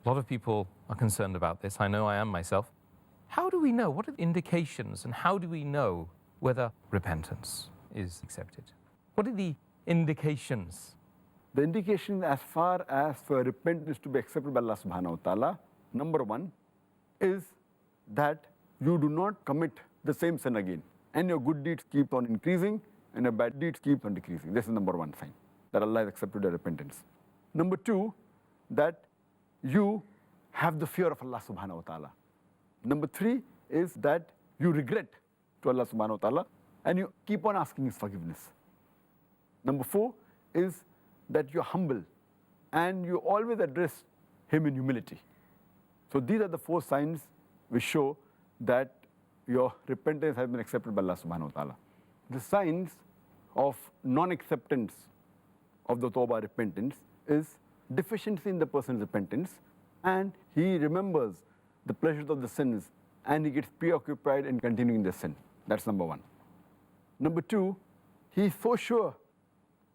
A lot of people are concerned about this. I know I am myself. How do we know? What are the indications and how do we know whether repentance is accepted? What are the indications? The indication as far as for repentance to be accepted by Allah subhanahu wa ta'ala, number one is that you do not commit the same sin again. And your good deeds keep on increasing and your bad deeds keep on decreasing. This is number one sign that Allah has accepted your repentance. Number two, that you have the fear of Allah subhanahu wa ta'ala. Number three is that you regret to Allah subhanahu wa ta'ala and you keep on asking His forgiveness. Number four is that you're humble and you always address Him in humility. So these are the four signs which show that your repentance has been accepted by Allah subhanahu wa ta'ala. The signs of non-acceptance of the tawbah repentance is deficiency in the person's repentance, and he remembers the pleasures of the sins and he gets preoccupied in continuing the sin. That's number one. Number two, he is so sure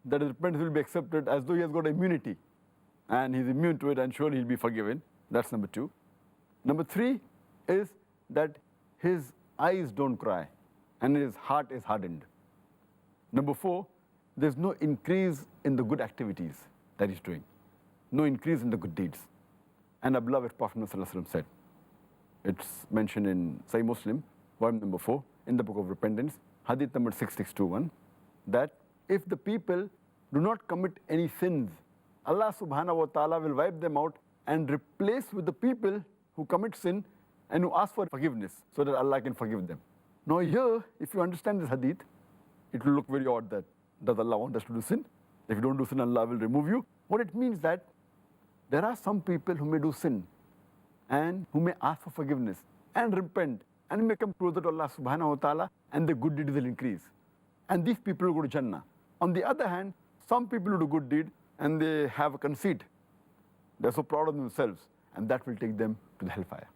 that his repentance will be accepted as though he has got immunity and he's immune to it and surely he'll be forgiven. That's number two. Number three is that his eyes don't cry and his heart is hardened. Number four, there's no increase in the good activities that he's doing, no increase in the good deeds. And our beloved Prophet ﷺ said, it's mentioned in Sahih Muslim, volume number 4, in the book of repentance, Hadith number 6621, that if the people do not commit any sins, Allah subhanahu wa ta'ala will wipe them out and replace with the people who commit sin and who ask for forgiveness so that Allah can forgive them. Now here, if you understand this hadith, it will look very odd that does Allah want us to do sin? If you don't do sin, Allah will remove you. What it means that there are some people who may do sin and who may ask for forgiveness and repent and may come closer to Allah subhanahu wa ta'ala and their good deeds will increase. And these people will go to Jannah. On the other hand, some people who do good deed and they have a conceit. They're so proud of themselves and that will take them to the hellfire.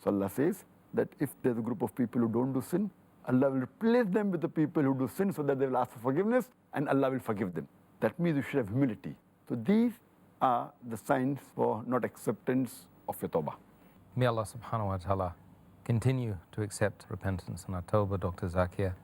So Allah says that if there's a group of people who don't do sin, Allah will replace them with the people who do sin so that they will ask for forgiveness and Allah will forgive them. That means you should have humility. So these are the signs for not acceptance of your tawbah. May Allah subhanahu wa ta'ala continue to accept repentance and our tawbah, Dr. Zakir.